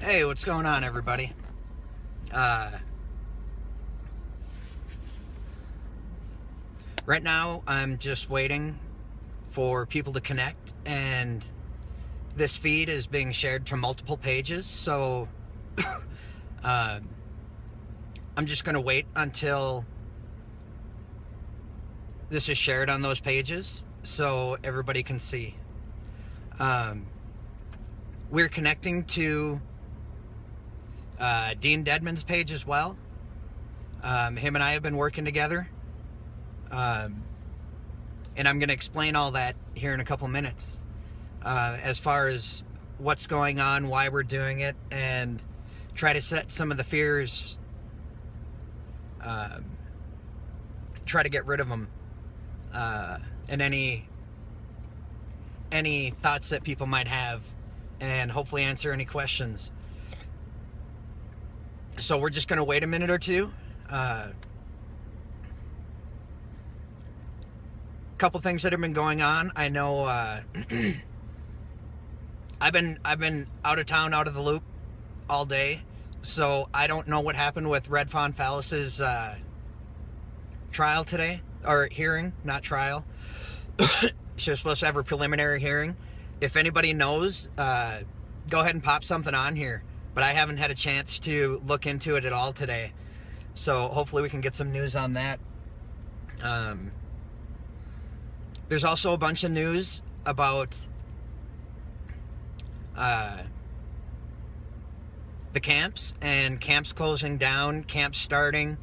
Hey, what's going on, everybody? Right now, I'm just waiting for people to connect, and this feed is being shared to multiple pages, so I'm just going to wait until this is shared on those pages so everybody can see. We're connecting to Dean Dedman's page as well. Him and I have been working together. And I'm going to explain all that here in a couple minutes, as far as what's going on, why we're doing it, and try to set some of the fears, try to get rid of them, and any thoughts that people might have, and hopefully answer any questions. So we're just going to wait a minute or two. Couple things that have been going on. I know I've been out of town, out of the loop all day, so I don't know what happened with Red Fawn Fallis's trial today, or hearing, not trial. She was supposed to have her preliminary hearing. If anybody knows, go ahead and pop something on here, but I haven't had a chance to look into it at all today, so hopefully we can get some news on that. There's also a bunch of news about the camps, and camps closing down, camps starting,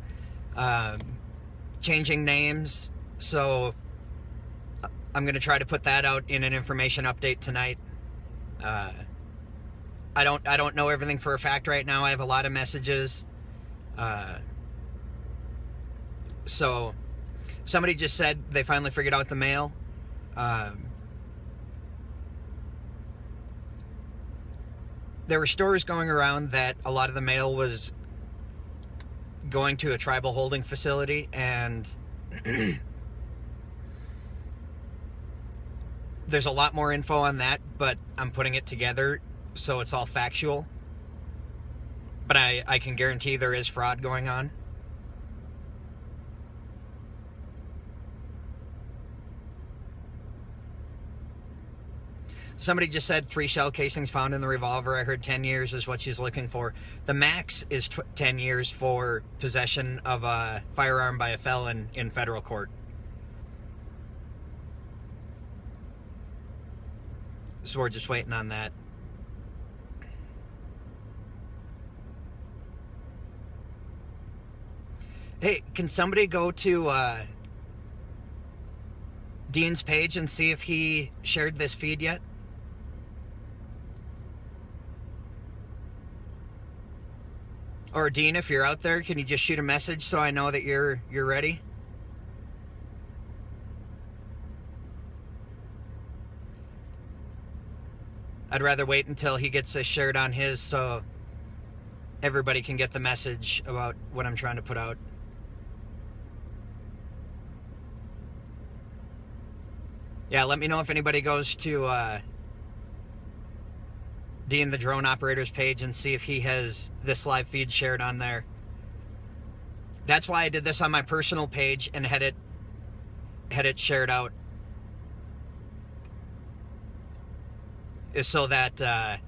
changing names. So I'm going to try to put that out in an information update tonight. I don't know everything for a fact right now. I have a lot of messages. So somebody just said they finally figured out the mail. There were stories going around that a lot of the mail was going to a tribal holding facility, and there's a lot more info on that, but I'm putting it together so it's all factual. But I can guarantee there is fraud going on. Somebody just said 3 shell casings found in the revolver. I heard 10 years is what she's looking for. The max is 10 years for possession of a firearm by a felon in federal court. So we're just waiting on that. Hey, can somebody go to Dean's page and see if he shared this feed yet? Or Dean, if you're out there, can you just shoot a message so I know that you're ready? I'd rather wait until he gets this shared on his so everybody can get the message about what I'm trying to put out. Yeah, let me know if anybody goes to Dean the Drone Operator's page and see if he has this live feed shared on there. That's why I did this on my personal page and had it shared out, is so that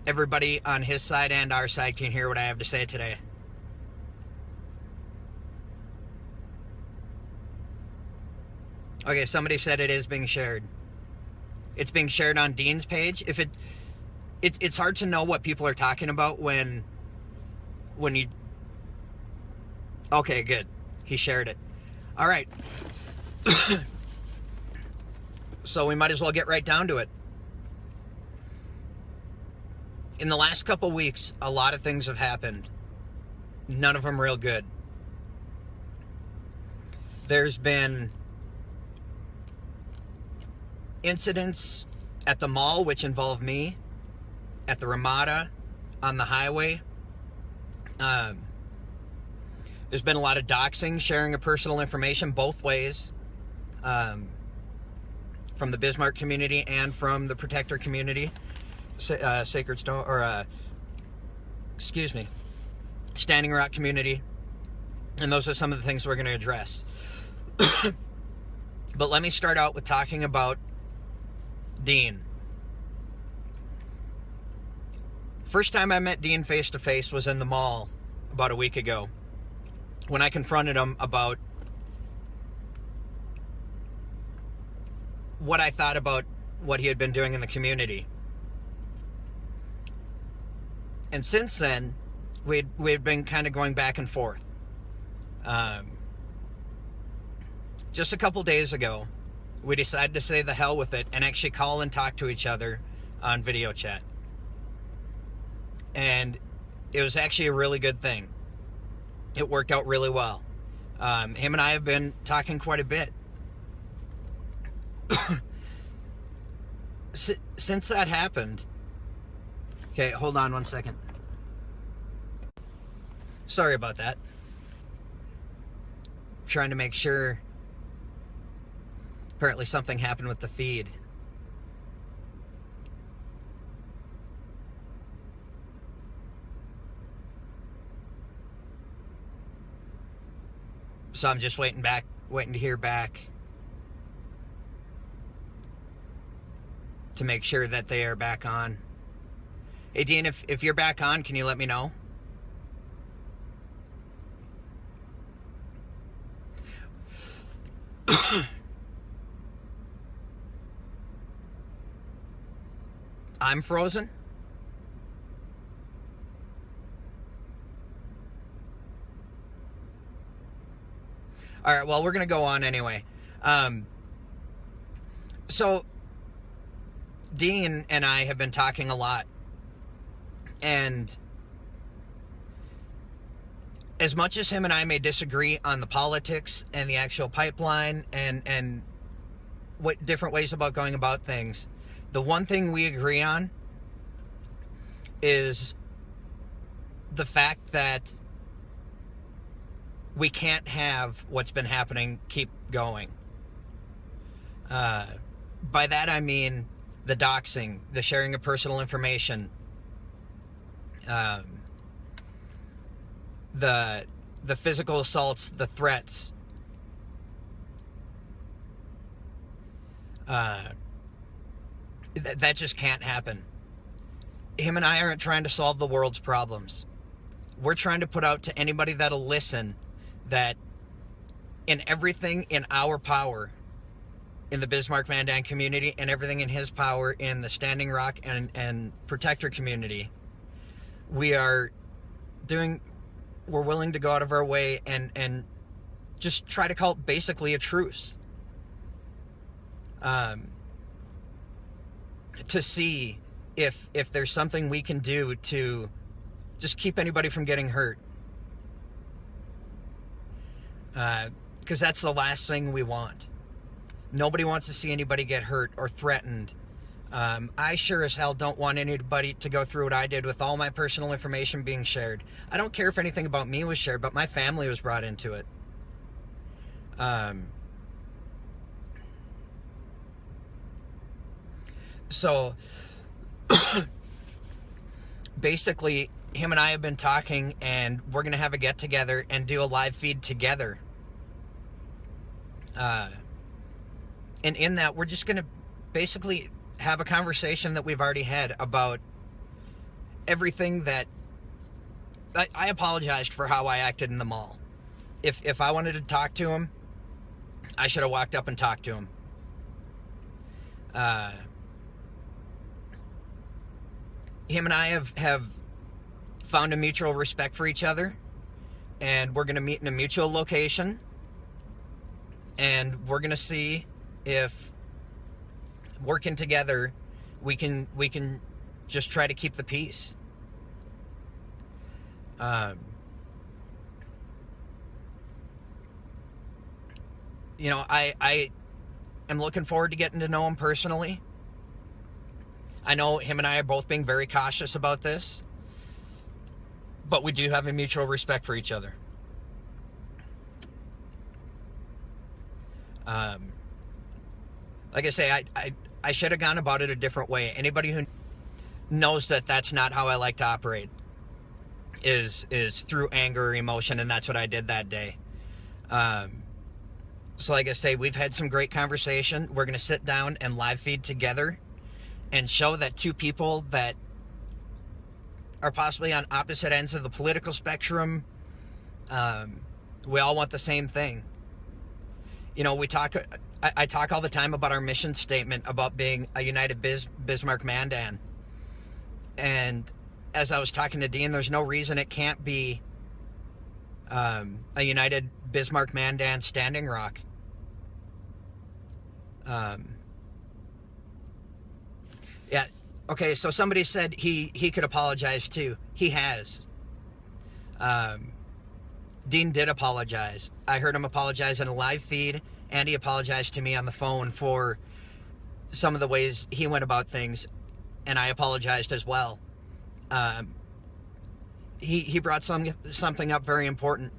everybody on his side and our side can hear what I have to say today. Okay, somebody said it is being shared. It's being shared on Dean's page. If it's hard to know what people are talking about when you... Okay, good. He shared it. All right. So we might as well get right down to it. In the last couple weeks, a lot of things have happened. None of them real good. There's been incidents at the mall, which involve me, at the Ramada, on the highway. There's been a lot of doxing, sharing of personal information both ways. from the Bismarck community and from the Protector community, Sacred Stone, or excuse me, Standing Rock community. And those are some of the things we're going to address. But let me start out with talking about Dean. First time I met Dean face to face was in the mall about a week ago, when I confronted him about what I thought about what he had been doing in the community. And since then, we'd been kind of going back and forth. Just a couple days ago, we decided to say the hell with it and actually call and talk to each other on video chat. And it was actually a really good thing. It worked out really well. Him and I have been talking quite a bit. Since that happened... Okay, hold on one second. Sorry about that. Trying to make sure. Apparently something happened with the feed. So I'm just waiting to hear back to make sure that they are back on. Hey Dean, if you're back on, can you let me know? I'm frozen? All right, well, we're going to go on anyway. So, Dean and I have been talking a lot. And as much as him and I may disagree on the politics and the actual pipeline and what different ways about going about things, the one thing we agree on is the fact that we can't have what's been happening keep going. By that I mean the doxing, the sharing of personal information, the physical assaults, the threats, that just can't happen. Him and I aren't trying to solve the world's problems. We're trying to put out to anybody that'll listen that in everything in our power in the Bismarck Mandan community and everything in his power in the Standing Rock and Protector community, we're willing to go out of our way and just try to call it basically a truce. To see if there's something we can do to just keep anybody from getting hurt. Because that's the last thing we want. Nobody wants to see anybody get hurt or threatened. I sure as hell don't want anybody to go through what I did with all my personal information being shared. I don't care if anything about me was shared, but my family was brought into it. So, basically, him and I have been talking, and we're going to have a get-together and do a live feed together. And in that, we're just going to basically have a conversation that we've already had about everything that... I apologized for how I acted in the mall. If I wanted to talk to him, I should have walked up and talked to him. Him and I have found a mutual respect for each other, and we're going to meet in a mutual location, and we're going to see if working together we can just try to keep the peace. You know, I am looking forward to getting to know him personally. I know him and I are both being very cautious about this, but we do have a mutual respect for each other. Like I say, I should have gone about it a different way. Anybody who knows that that's not how I like to operate is through anger or emotion, and that's what I did that day. So like I say, we've had some great conversation. We're going to sit down and live feed together and show that two people that are possibly on opposite ends of the political spectrum, we all want the same thing. You know, I talk all the time about our mission statement about being a united Bismarck Mandan. And as I was talking to Dean, there's no reason it can't be a united Bismarck Mandan Standing Rock. Yeah. Okay, so somebody said he could apologize too. He has. Dean did apologize. I heard him apologize in a live feed, and he apologized to me on the phone for some of the ways he went about things, and I apologized as well. He brought something up very important.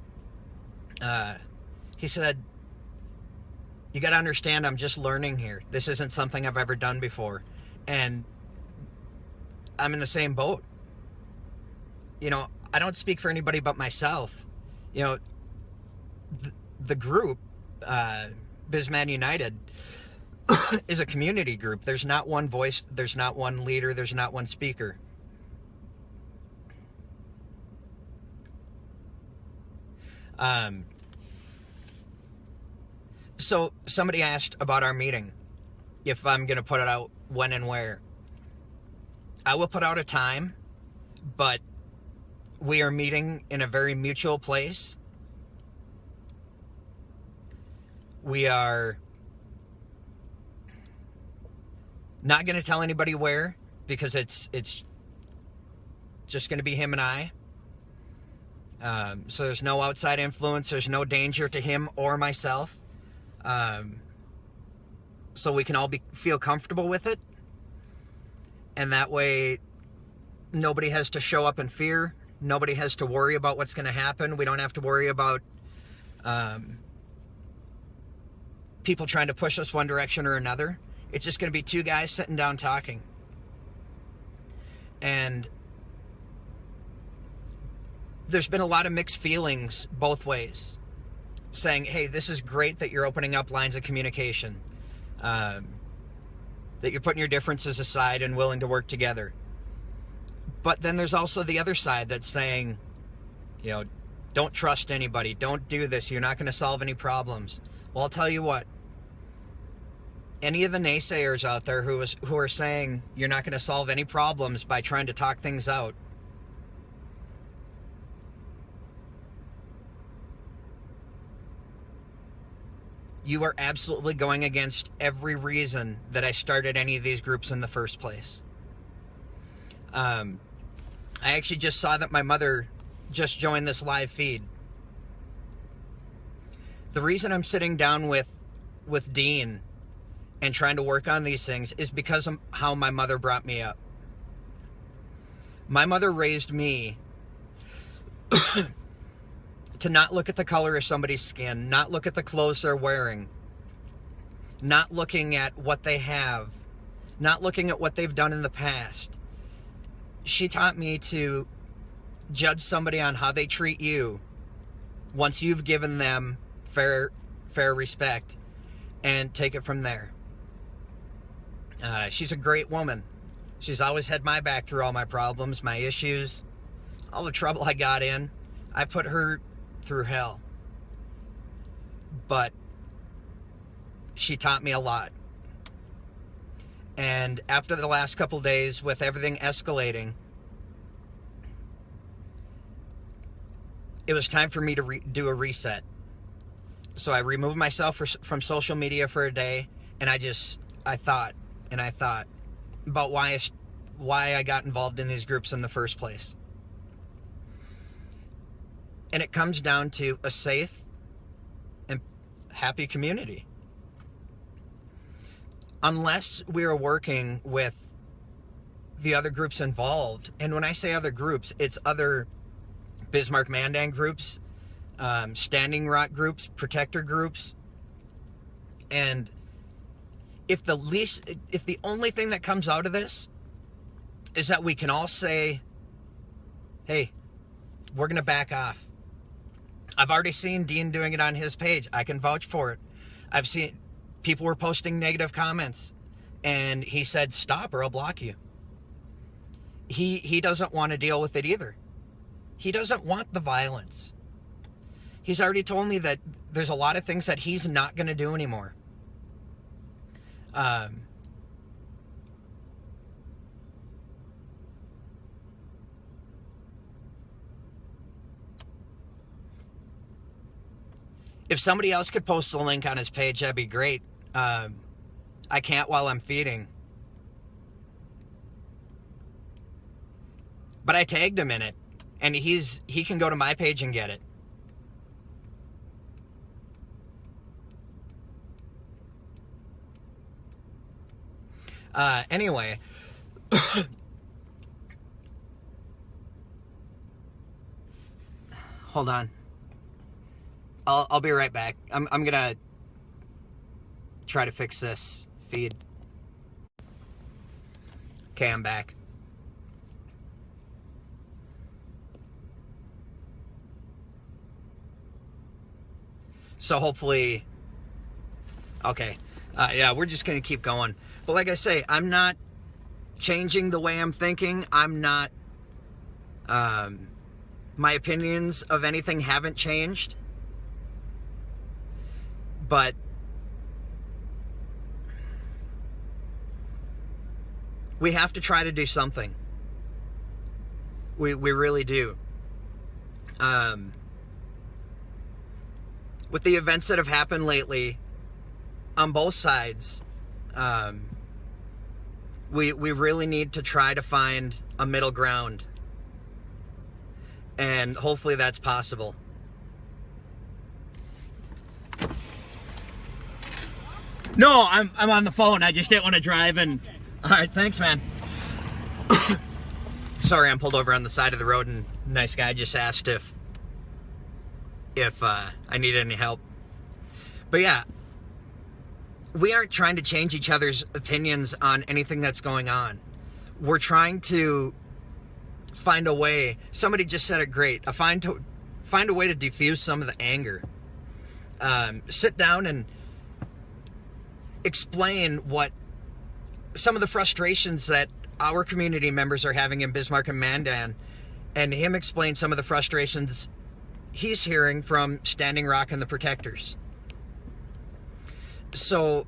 He said, "You got to understand, I'm just learning here. This isn't something I've ever done before." And I'm in the same boat. You know, I don't speak for anybody but myself. You know, the group, Bisman United, is a community group. There's not one voice, there's not one leader, there's not one speaker. So somebody asked about our meeting, if I'm going to put it out when and where. I will put out a time, but we are meeting in a very mutual place. We are not going to tell anybody where, because it's just going to be him and I. So there's no outside influence. There's no danger to him or myself. So we can all feel comfortable with it. And that way, nobody has to show up in fear. Nobody has to worry about what's going to happen. We don't have to worry about people trying to push us one direction or another. It's just going to be two guys sitting down talking. And there's been a lot of mixed feelings both ways, saying, hey, this is great that you're opening up lines of communication, that you're putting your differences aside and willing to work together. But then there's also the other side that's saying, you know, don't trust anybody, don't do this, you're not going to solve any problems. Well, I'll tell you what, any of the naysayers out there who are saying you're not going to solve any problems by trying to talk things out, you are absolutely going against every reason that I started any of these groups in the first place. I actually just saw that my mother just joined this live feed. The reason I'm sitting down with Dean and trying to work on these things is because of how my mother brought me up. My mother raised me to not look at the color of somebody's skin, not look at the clothes they're wearing, not looking at what they have, not looking at what they've done in the past. She taught me to judge somebody on how they treat you once you've given them fair respect, and take it from there. She's a great woman. She's always had my back through all my problems, my issues, all the trouble I got in. I put her through hell. But she taught me a lot. And after the last couple days, with everything escalating, it was time for me to do a reset. So I removed myself from social media for a day, and I thought about why I got involved in these groups in the first place. And it comes down to a safe and happy community. Unless we are working with the other groups involved, and when I say other groups, it's other Bismarck Mandan groups, Standing Rock groups, protector groups, and if the only thing that comes out of this is that we can all say, hey, we're going to back off. I've already seen Dean doing it on his page. I can vouch for it. I've seen people were posting negative comments, and he said, stop or I'll block you. He doesn't want to deal with it either. He doesn't want the violence. He's already told me that there's a lot of things that he's not going to do anymore. If somebody else could post the link on his page, that'd be great. I can't while I'm feeding. But I tagged him in it, and he can go to my page and get it. Anyway, hold on. I'll be right back. I'm gonna try to fix this feed. Okay, I'm back. So hopefully, okay. Yeah, we're just gonna keep going. But like I say, I'm not changing the way I'm thinking. I'm not, my opinions of anything haven't changed. But we have to try to do something. We really do. With the events that have happened lately on both sides, we really need to try to find a middle ground. And hopefully that's possible. No, I'm on the phone. I just didn't want to drive and... All right, thanks, man. Sorry, I'm pulled over on the side of the road, and a nice guy just asked if I needed any help. But yeah, we aren't trying to change each other's opinions on anything that's going on. We're trying to find a way. Somebody just said it great. Find a way to diffuse some of the anger. Sit down and explain what some of the frustrations that our community members are having in Bismarck and Mandan, and him explain some of the frustrations he's hearing from Standing Rock and the Protectors. So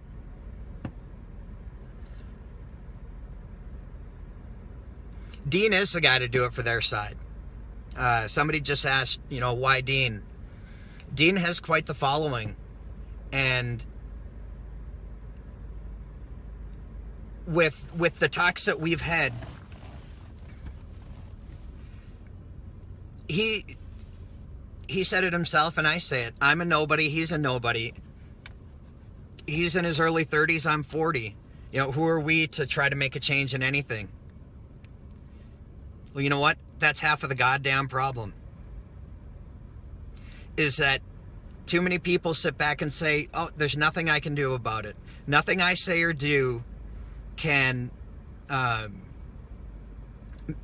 Dean is the guy to do it for their side. Somebody just asked, why Dean? Dean has quite the following, and with the talks that we've had, he said it himself, and I say it. I'm a nobody. He's a nobody. He's in his early 30s. I'm 40. Who are we to try to make a change in anything? Well, you know what? That's half of the goddamn problem. Is that too many people sit back and say, oh, there's nothing I can do about it. Nothing I say or do can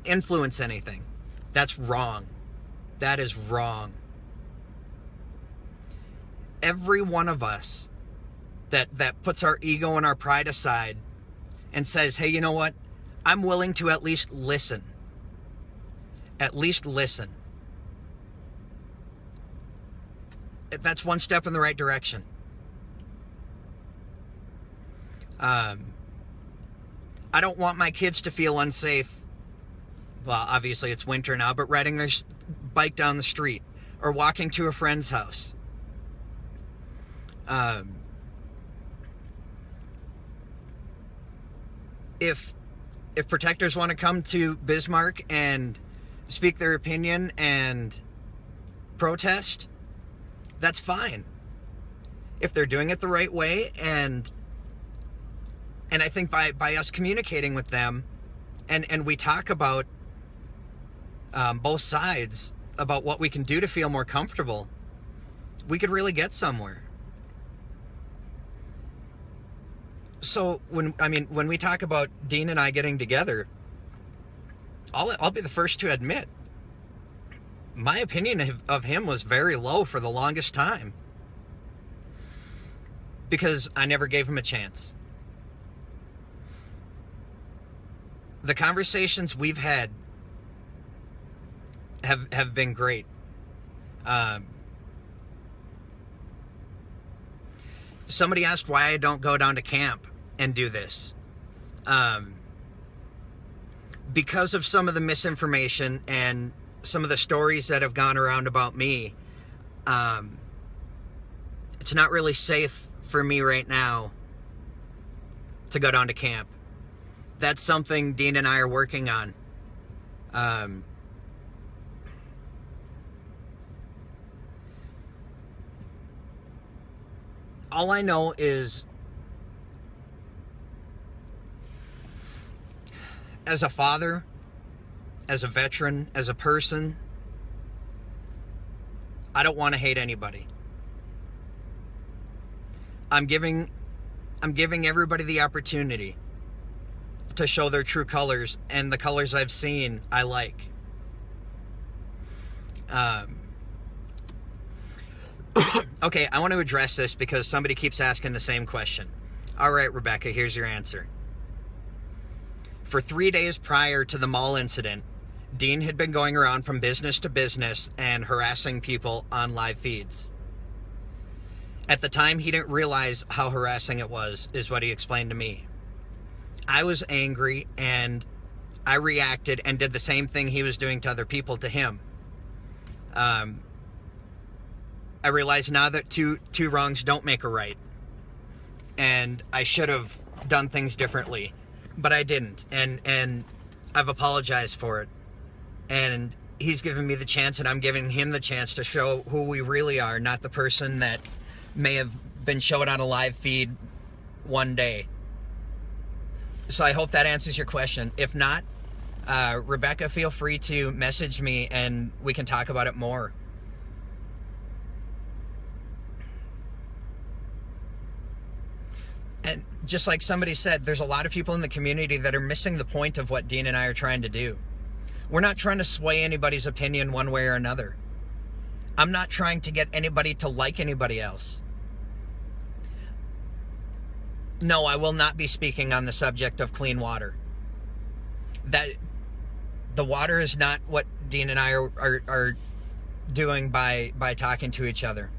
influence anything. That's wrong. That is wrong. Every one of us that puts our ego and our pride aside and says, hey, you know what? I'm willing to at least listen. At least listen. That's one step in the right direction. I don't want my kids to feel unsafe. Well, obviously it's winter now, but riding their bike down the street or walking to a friend's house. If protectors want to come to Bismarck and speak their opinion and protest, that's fine. If they're doing it the right way, and I think by us communicating with them, and we talk about both sides, about what we can do to feel more comfortable, we could really get somewhere. So when we talk about Dean and I getting together, I'll be the first to admit, my opinion of him was very low for the longest time. Because I never gave him a chance. The conversations we've had have been great. Somebody asked why I don't go down to camp and do this. Because of some of the misinformation and some of the stories that have gone around about me, it's not really safe for me right now to go down to camp. That's something Dean and I are working on. All I know is, as a father, as a veteran, as a person, I don't want to hate anybody. I'm giving everybody the opportunity to show their true colors, and the colors I've seen, I like. Okay, I want to address this because somebody keeps asking the same question. All right, Rebecca, here's your answer. For 3 days prior to the mall incident, Dean had been going around from business to business and harassing people on live feeds. At the time, he didn't realize how harassing it was, is what he explained to me. I was angry, and I reacted and did the same thing he was doing to other people to him. I realize now that two wrongs don't make a right, and I should have done things differently, but I didn't, and I've apologized for it. And he's given me the chance, and I'm giving him the chance to show who we really are, not the person that may have been shown on a live feed one day. So I hope that answers your question. If not, Rebecca, feel free to message me and we can talk about it more. And just like somebody said, there's a lot of people in the community that are missing the point of what Dean and I are trying to do. We're not trying to sway anybody's opinion one way or another. I'm not trying to get anybody to like anybody else. No, I will not be speaking on the subject of clean water. That the water is not what Dean and I are doing by talking to each other.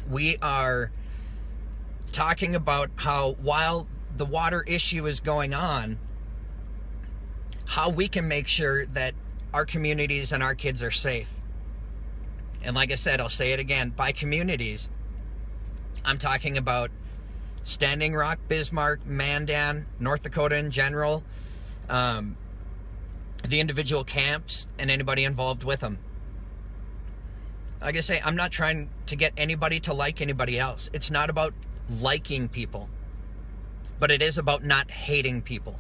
We are talking about how, while the water issue is going on, how we can make sure that our communities and our kids are safe. And like I said, I'll say it again, by communities, I'm talking about Standing Rock, Bismarck, Mandan, North Dakota in general, the individual camps, and anybody involved with them. Like I say, I'm not trying to get anybody to like anybody else. It's not about liking people, but it is about not hating people.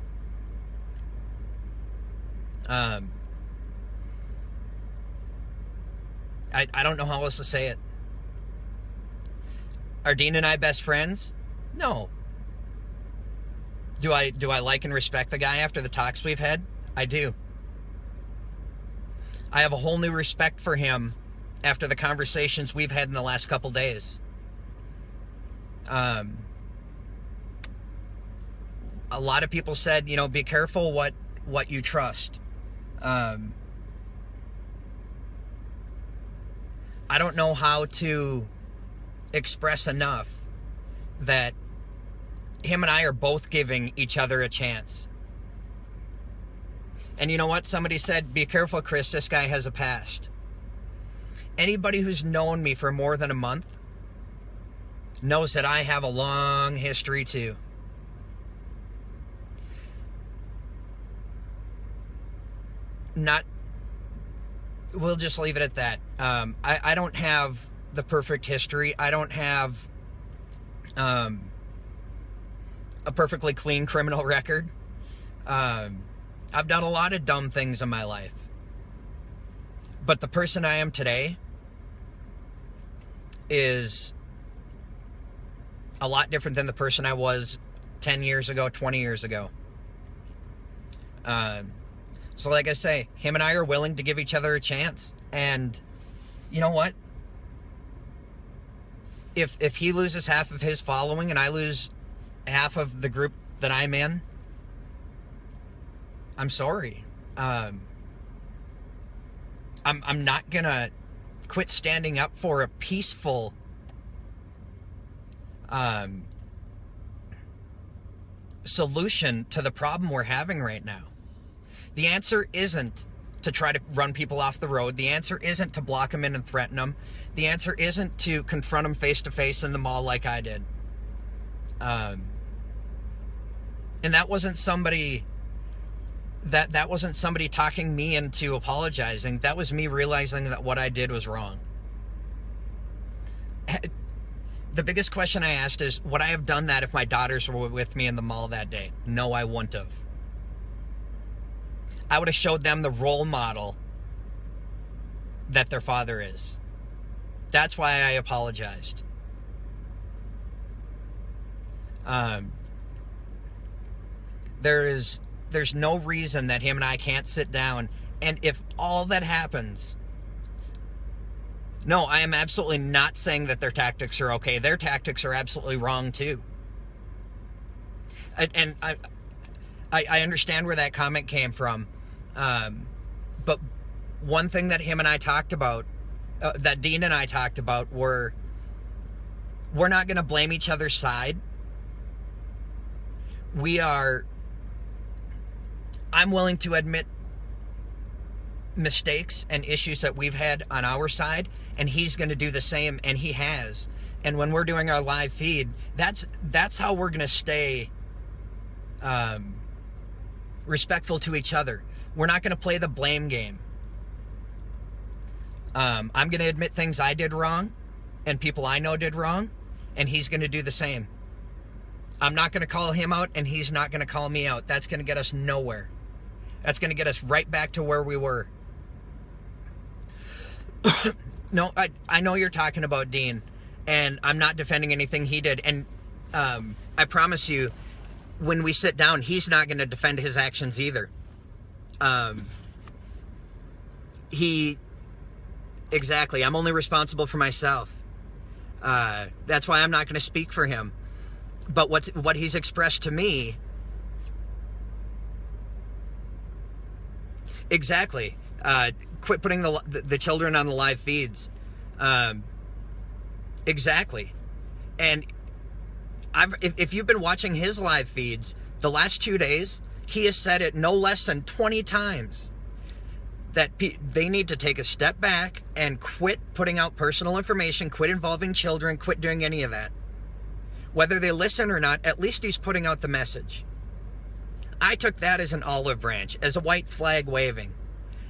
I don't know how else to say it. Are Dean and I best friends? No. Do I like and respect the guy after the talks we've had? I do. I have a whole new respect for him after the conversations we've had in the last couple days. A lot of people said, be careful what you trust. I don't know how to express enough that him and I are both giving each other a chance. And you know what? Somebody said, be careful, Chris, this guy has a past. Anybody who's known me for more than a month knows that I have a long history too. We'll just leave it at that. I don't have the perfect history. I don't have a perfectly clean criminal record. I've done a lot of dumb things in my life. But the person I am today is a lot different than the person I was 10 years ago, 20 years ago. So like I say, him and I are willing to give each other a chance. And you know what? If he loses half of his following and I lose half of the group that I'm in, I'm sorry. I'm not gonna quit standing up for a peaceful solution to the problem we're having right now. The answer isn't to try to run people off the road. The answer isn't to block them in and threaten them. The answer isn't to confront them face to face in the mall like I did. And that wasn't somebody that wasn't somebody talking me into apologizing. That was me realizing that what I did was wrong. The biggest question I asked is, would I have done that if my daughters were with me in the mall that day? No, I wouldn't have. I would have showed them the role model that their father is. That's why I apologized. There's no reason that him and I can't sit down, and if all that happens... No, I am absolutely not saying that their tactics are okay. Their tactics are absolutely wrong too. And I understand where that comment came from. But one thing that him and I talked about, that Dean and I talked about, we're not going to blame each other's side. I'm willing to admit mistakes and issues that we've had on our side, and he's going to do the same, and he has. And when we're doing our live feed, that's how we're going to stay respectful to each other. We're not going to play the blame game. I'm going to admit things I did wrong and people I know did wrong, and he's going to do the same. I'm not going to call him out, and he's not going to call me out. That's going to get us nowhere. That's going to get us right back to where we were. No, I know you're talking about Dean, and I'm not defending anything he did. And I promise you, when we sit down, he's not going to defend his actions either. Exactly. I'm only responsible for myself. That's why I'm not going to speak for him. But what he's expressed to me... Exactly. Quit putting the children on the live feeds. Exactly. And if you've been watching his live feeds, the last 2 days, he has said it no less than 20 times that they need to take a step back and quit putting out personal information, quit involving children, quit doing any of that. Whether they listen or not, at least he's putting out the message. I took that as an olive branch, as a white flag waving,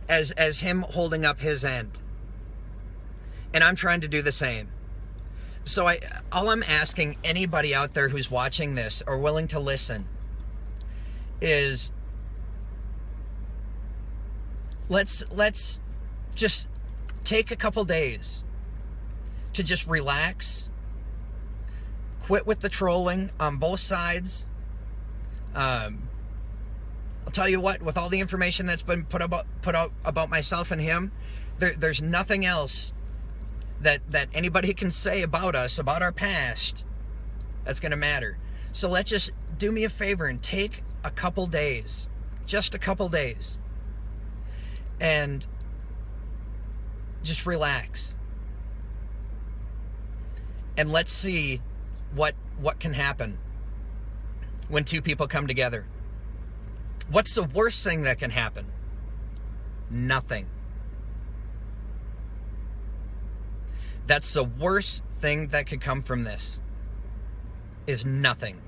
as him holding up his end. And I'm trying to do the same. So all I'm asking anybody out there who's watching this or willing to listen is, let's just take a couple days to just relax, quit with the trolling on both sides. I'll tell you what, with all the information that's been put out about myself and him, there's nothing else that anybody can say about us, about our past, that's going to matter. So let's just do me a favor and take a couple days, just a couple days, and just relax. And let's see what can happen when two people come together. What's the worst thing that can happen? Nothing. That's the worst thing that could come from this, is nothing.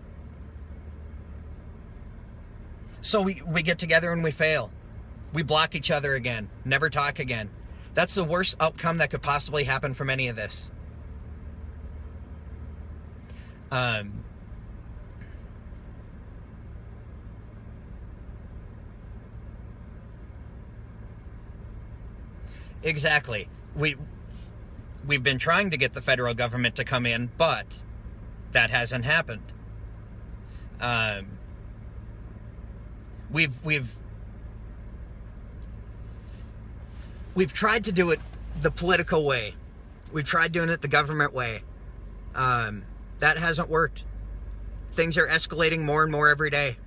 So we get together and we fail. We block each other again, never talk again. That's the worst outcome that could possibly happen from any of this. Exactly. We've been trying to get the federal government to come in, but that hasn't happened. We've tried to do it the political way. We've tried doing it the government way. That hasn't worked. Things are escalating more and more every day.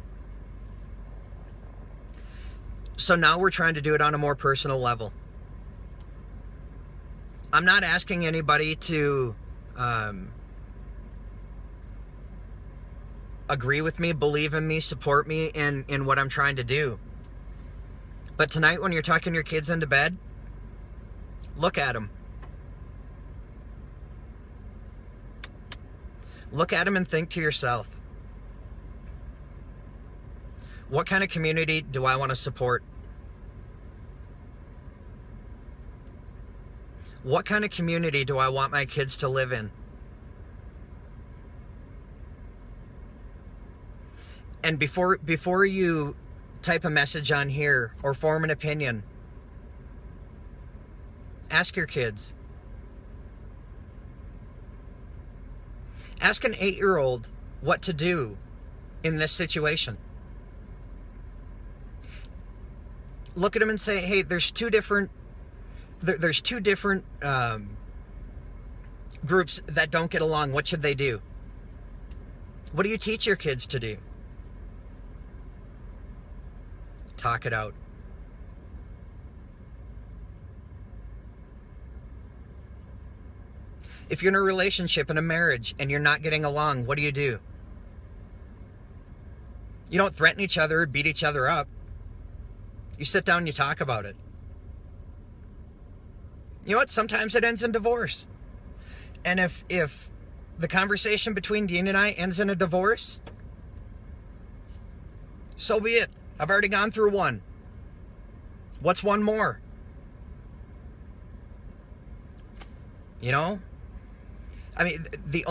So now we're trying to do it on a more personal level. I'm not asking anybody to agree with me, believe in me, support me in what I'm trying to do. But tonight when you're tucking your kids into bed, look at them. Look at them and think to yourself, what kind of community do I want to support? What kind of community do I want my kids to live in? And before you type a message on here or form an opinion, ask your kids. Ask an 8-year-old what to do in this situation. Look at them and say, hey, there's two different groups that don't get along. What should they do? What do you teach your kids to do? Talk it out. If you're in a relationship, in a marriage, and you're not getting along, what do? You don't threaten each other or beat each other up. You sit down and you talk about it. You know what? Sometimes it ends in divorce. And if the conversation between Dean and I ends in a divorce, so be it. I've already gone through one. What's one more? You know? I mean, the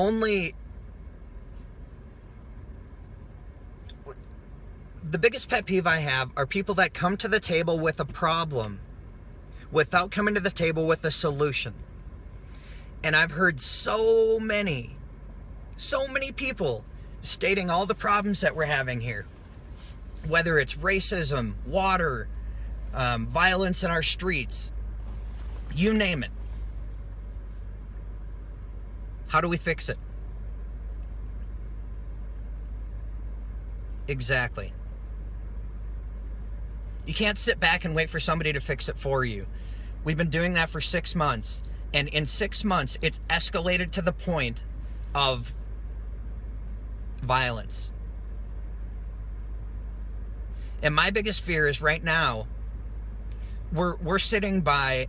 biggest pet peeve I have are people that come to the table with a problem without coming to the table with a solution. And I've heard so many people stating all the problems that we're having here. Whether it's racism, water, violence in our streets, you name it. How do we fix it? Exactly. You can't sit back and wait for somebody to fix it for you. We've been doing that for 6 months. And in 6 months, it's escalated to the point of violence. And my biggest fear is right now, we're sitting by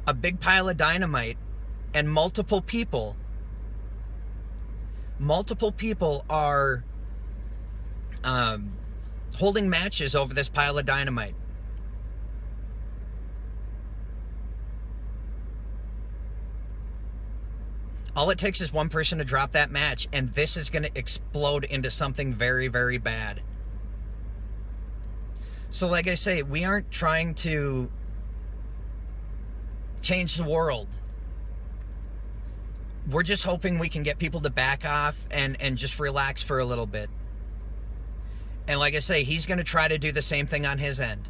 a big pile of dynamite, and multiple people are holding matches over this pile of dynamite. All it takes is one person to drop that match, and this is going to explode into something very, very bad. So like I say, we aren't trying to change the world. We're just hoping we can get people to back off and just relax for a little bit. And like I say, he's going to try to do the same thing on his end.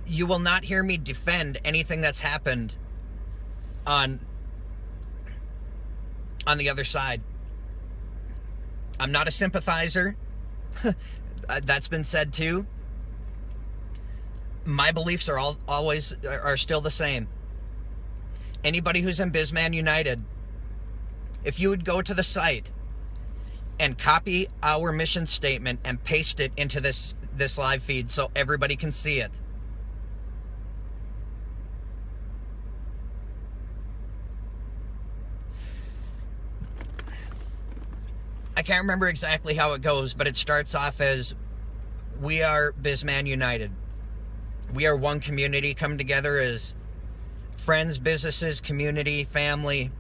You will not hear me defend anything that's happened on the other side. I'm not a sympathizer. That's been said too. My beliefs are still the same. Anybody who's in Bizman United, if you would go to the site and copy our mission statement and paste it into this live feed so everybody can see it. I can't remember exactly how it goes, but it starts off as, we are Bizman United. We are one community come together as friends, businesses, community, family,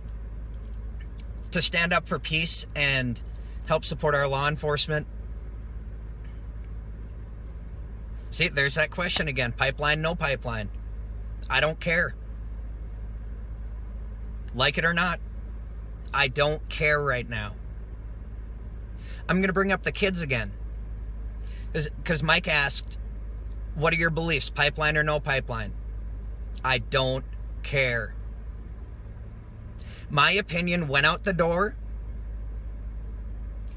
to stand up for peace and help support our law enforcement. See, there's that question again. Pipeline, no pipeline. I don't care. Like it or not, I don't care right now. I'm going to bring up the kids again. Because Mike asked, what are your beliefs, pipeline or no pipeline? I don't care. My opinion went out the door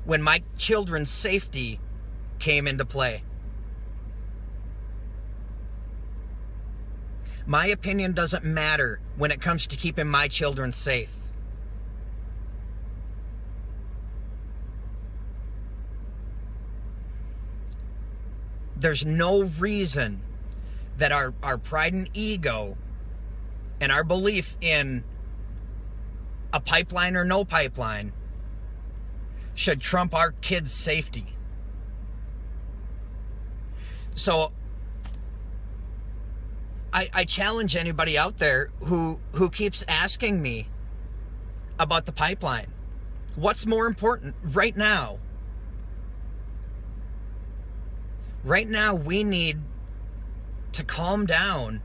when my children's safety came into play. My opinion doesn't matter when it comes to keeping my children safe. There's no reason that our pride and ego and our belief in a pipeline or no pipeline should trump our kids' safety. So I challenge anybody out there who keeps asking me about the pipeline. What's more important right now? Right now, we need to calm down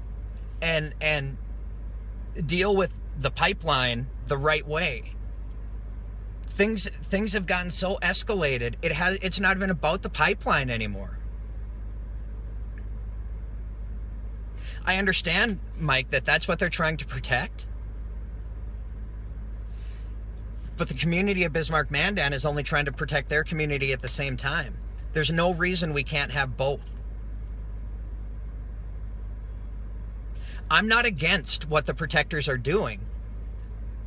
and deal with the pipeline the right way. Things have gotten so escalated. It's not even about the pipeline anymore. I understand, Mike, that's what they're trying to protect. But the community of Bismarck-Mandan is only trying to protect their community at the same time. There's no reason we can't have both. I'm not against what the protectors are doing.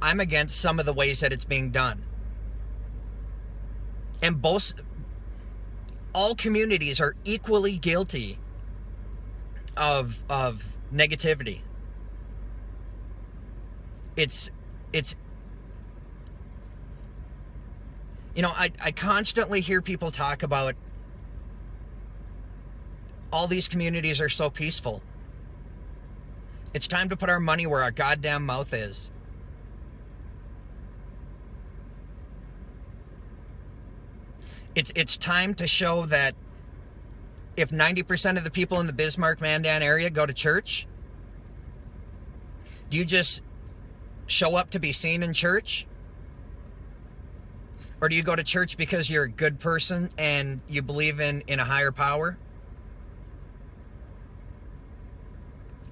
I'm against some of the ways that it's being done. And all communities are equally guilty of negativity. It's you know, I constantly hear people talk about all these communities are so peaceful. It's time to put our money where our goddamn mouth is. It's time to show that if 90% of the people in the Bismarck-Mandan area go to church, do you just show up to be seen in church? Or do you go to church because you're a good person and you believe in a higher power?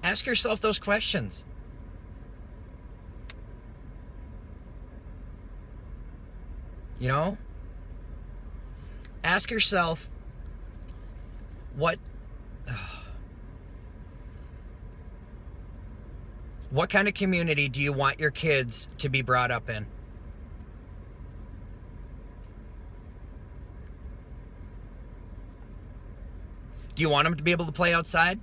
Ask yourself those questions. You know? Ask yourself what kind of community do you want your kids to be brought up in? Do you want them to be able to play outside?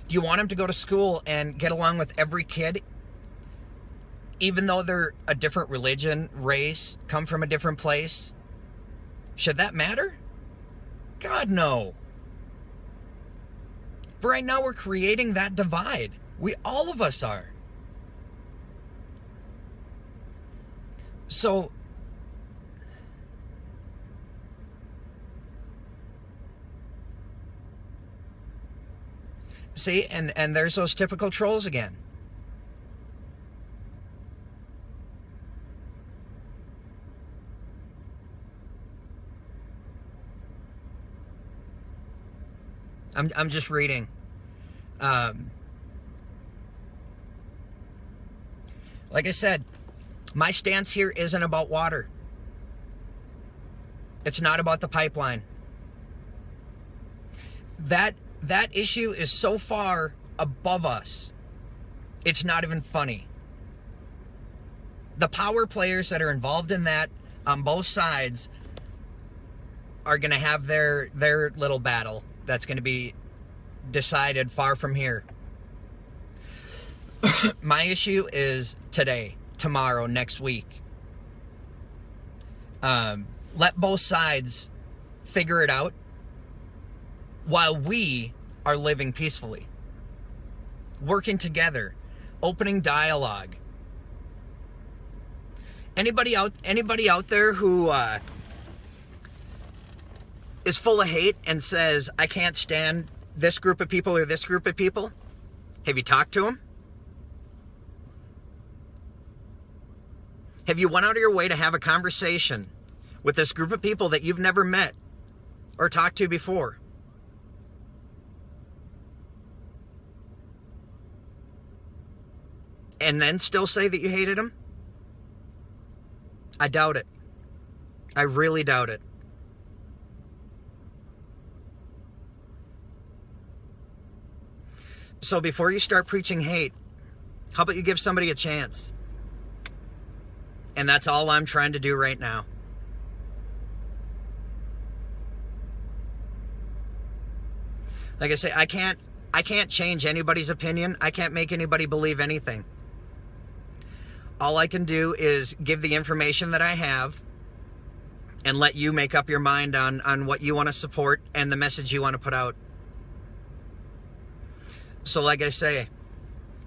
Do you want them to go to school and get along with every kid, even though they're a different religion, race, come from a different place? Should that matter? God, no. But right now we're creating that divide. All of us are. So, see, and there's those typical trolls again. I'm just reading. Like I said, my stance here isn't about water. It's not about the pipeline. That issue is so far above us, it's not even funny. The power players that are involved in that on both sides are going to have their little battle that's going to be decided far from here. My issue is today, tomorrow, next week. Let both sides figure it out while we are living peacefully, working together, opening dialogue. Anybody out there who is full of hate and says, I can't stand this group of people or this group of people? Have you talked to them? Have you went out of your way to have a conversation with this group of people that you've never met or talked to before? And then still say that you hated them? I doubt it. I really doubt it. So before you start preaching hate, how about you give somebody a chance? And that's all I'm trying to do right now. Like I say, I can't change anybody's opinion. I can't make anybody believe anything. All I can do is give the information that I have and let you make up your mind on what you want to support and the message you want to put out. So like I say,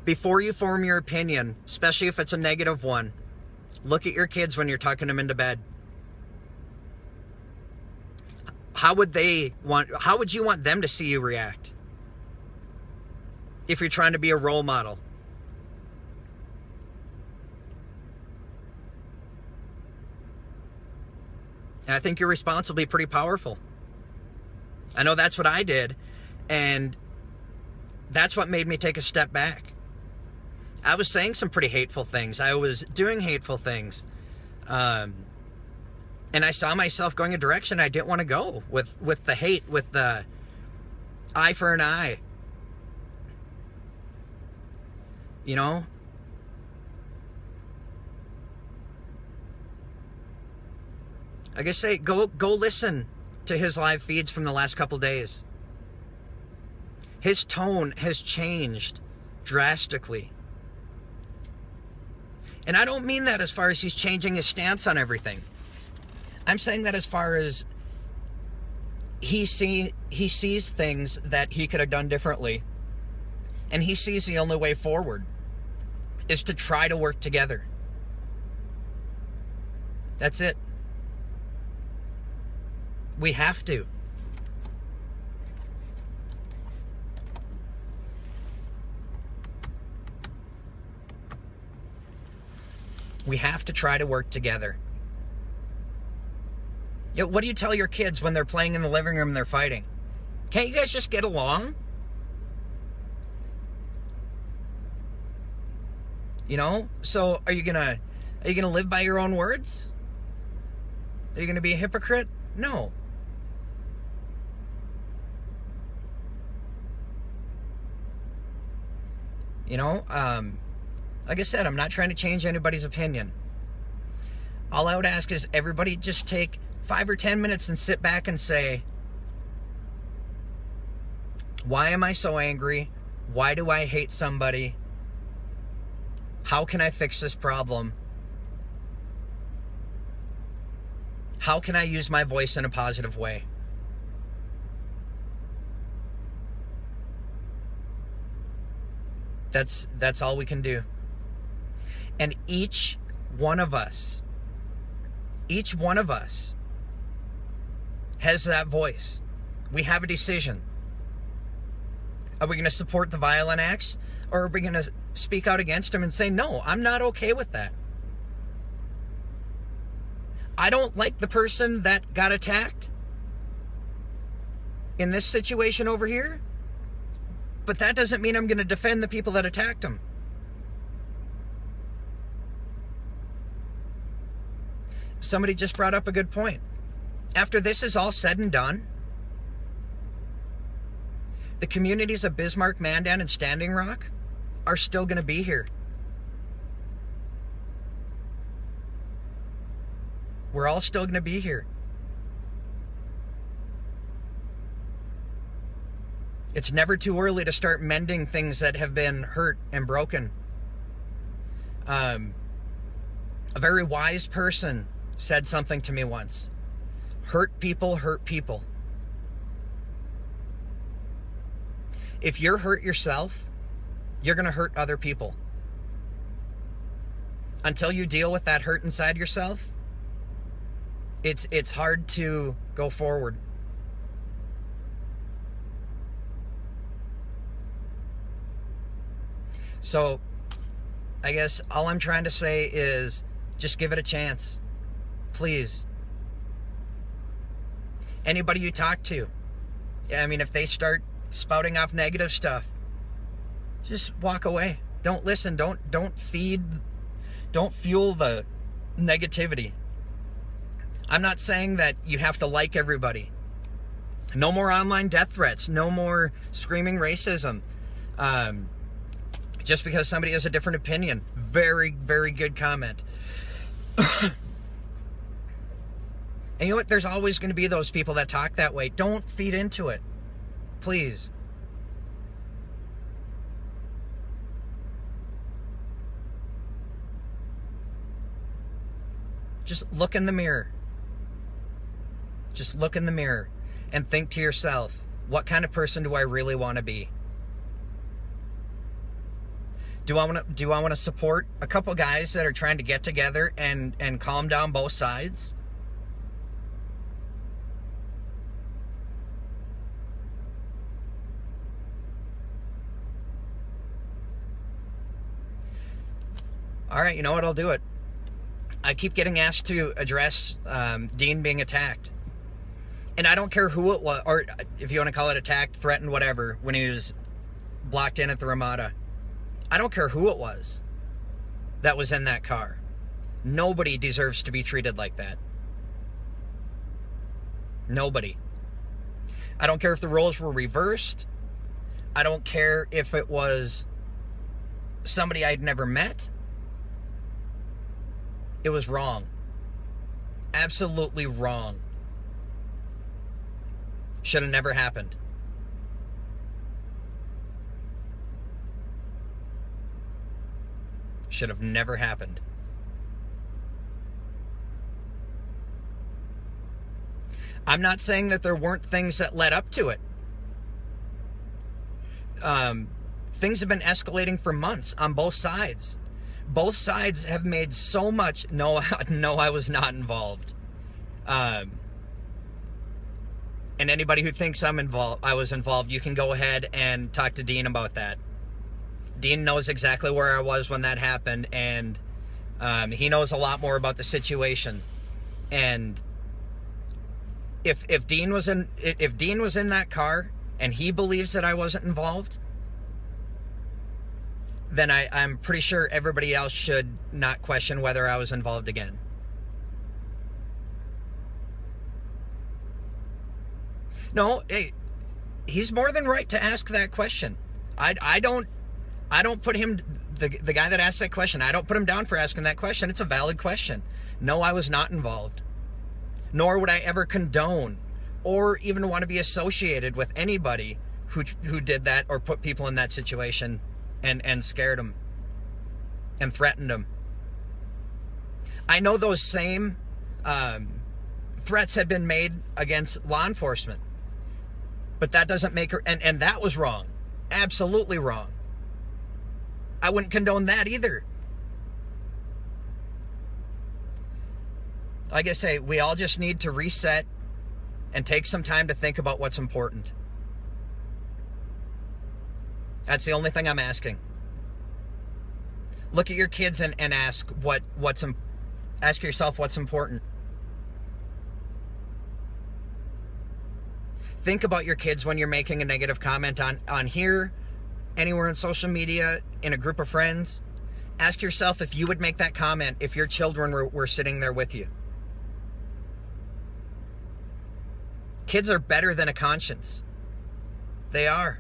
before you form your opinion, especially if it's a negative one, look at your kids when you're tucking them into bed. How would you want them to see you react? If you're trying to be a role model. And I think your response will be pretty powerful. I know that's what I did, and that's what made me take a step back. I was saying some pretty hateful things. I was doing hateful things. And I saw myself going a direction I didn't want to go with the hate, with the eye for an eye. You know? Like I say, go listen to his live feeds from the last couple days. His tone has changed drastically. And I don't mean that as far as he's changing his stance on everything. I'm saying that as far as he sees things that he could have done differently. And he sees the only way forward is to try to work together. That's it. We have to. We have to try to work together. You know, what do you tell your kids when they're playing in the living room and they're fighting? Can't you guys just get along? You know? So are you gonna live by your own words? Are you gonna be a hypocrite? No. You know, like I said, I'm not trying to change anybody's opinion. All I would ask is everybody just take 5 or 10 minutes and sit back and say, why am I so angry? Why do I hate somebody? How can I fix this problem? How can I use my voice in a positive way? That's all we can do. And each one of us has that voice. We have a decision. Are we going to support the violent acts, or are we going to speak out against them and say, no, I'm not okay with that? I don't like the person that got attacked in this situation over here, but that doesn't mean I'm going to defend the people that attacked him. Somebody just brought up a good point. After this is all said and done, the communities of Bismarck, Mandan, and Standing Rock are still going to be here. We're all still going to be here. It's never too early to start mending things that have been hurt and broken. A very wise person said something to me once. Hurt people hurt people. If you're hurt yourself, you're going to hurt other people. Until you deal with that hurt inside yourself, it's hard to go forward. So, I guess all I'm trying to say is Just give it a chance. Please. Anybody you talk to, I mean, if they start spouting off negative stuff, just walk away. Don't listen. Don't fuel the negativity. I'm not saying that you have to like everybody. No more online death threats. No more screaming racism. Just because somebody has a different opinion. Very, very good comment. And you know what? There's always going to be those people that talk that way. Don't feed into it. Please. Just look in the mirror. Just look in the mirror and think to yourself, what kind of person do I really want to be? Do I want to support a couple guys that are trying to get together and calm down both sides? All right, you know what? I'll do it. I keep getting asked to address Dean being attacked. And I don't care who it was, or if you want to call it attacked, threatened, whatever, when he was blocked in at the Ramada. I don't care who it was that was in that car. Nobody deserves to be treated like that. Nobody. I don't care if the roles were reversed. I don't care if it was somebody I'd never met. It was wrong. Absolutely wrong. Should have never happened. Should have never happened. I'm not saying that there weren't things that led up to it. Things have been escalating for months on both sides. Both sides have made so much. No, I was not involved. And anybody who thinks I was involved, you can go ahead and talk to Dean about that. Dean knows exactly where I was when that happened, and he knows a lot more about the situation. And if Dean was in that car and he believes that I wasn't involved, then I'm pretty sure everybody else should not question whether I was involved again. No, hey, he's more than right to ask that question. I don't put him, the guy that asked that question, I don't put him down for asking that question. It's a valid question. No, I was not involved. Nor would I ever condone or even want to be associated with anybody who did that or put people in that situation and scared them and threatened them. I know those same threats had been made against law enforcement, but that doesn't make her, and that was wrong. Absolutely wrong. I wouldn't condone that either. Like I say, we all just need to reset and take some time to think about what's important. That's the only thing I'm asking. Look at your kids and ask ask yourself what's important. Think about your kids when you're making a negative comment on here, anywhere on social media, in a group of friends. Ask yourself if you would make that comment if your children were sitting there with you. Kids are better than a conscience. They are.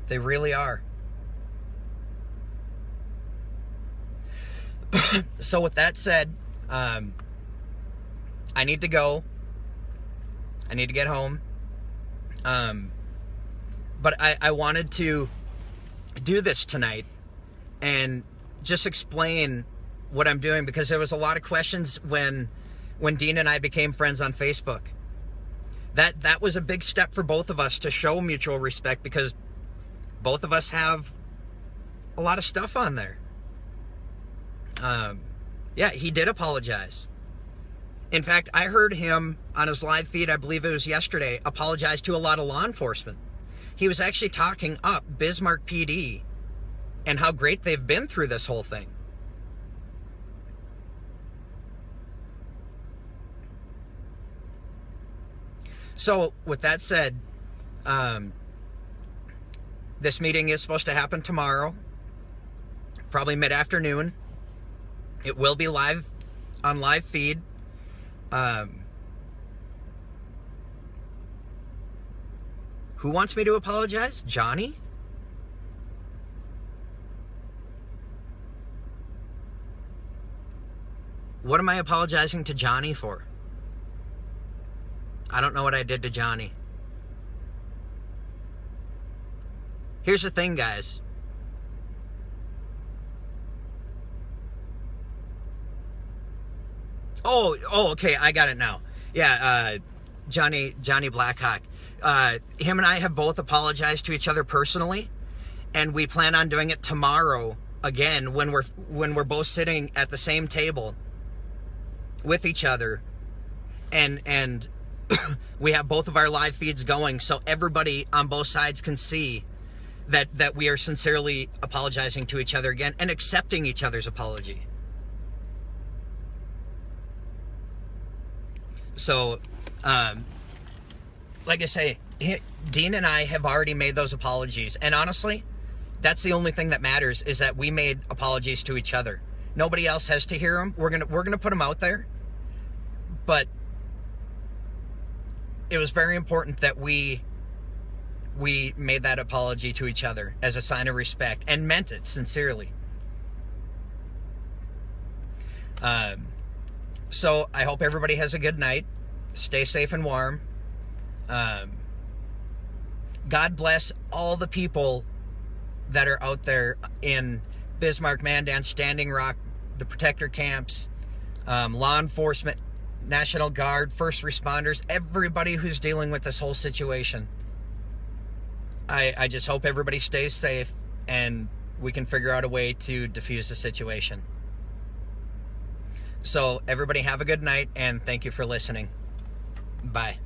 They really are. So with that said, I need to go. I need to get home. But I wanted to do this tonight and just explain what I'm doing, because there was a lot of questions when Dean and I became friends on Facebook. That was a big step for both of us to show mutual respect, because both of us have a lot of stuff on there. Yeah, he did apologize. In fact, I heard him on his live feed, I believe it was yesterday, apologize to a lot of law enforcement. He was actually talking up Bismarck PD and how great they've been through this whole thing. So with that said, this meeting is supposed to happen tomorrow, probably mid-afternoon. It will be live on live feed. Who wants me to apologize? Johnny? What am I apologizing to Johnny for? I don't know what I did to Johnny. Here's the thing, guys. Oh, okay, I got it now. Yeah, Johnny Blackhawk. Him and I have both apologized to each other personally, and we plan on doing it tomorrow again when we're both sitting at the same table with each other, and we have both of our live feeds going, so everybody on both sides can see that we are sincerely apologizing to each other again and accepting each other's apology. So, like I say, Dean and I have already made those apologies, and honestly, that's the only thing that matters, is that we made apologies to each other. Nobody else has to hear them. We're gonna put them out there, but it was very important that we made that apology to each other as a sign of respect and meant it sincerely. So I hope everybody has a good night. Stay safe and warm. God bless all the people that are out there in Bismarck, Mandan, Standing Rock, the protector camps, law enforcement, National Guard, first responders, everybody who's dealing with this whole situation. I just hope everybody stays safe and we can figure out a way to diffuse the situation. So everybody have a good night, and thank you for listening. Bye.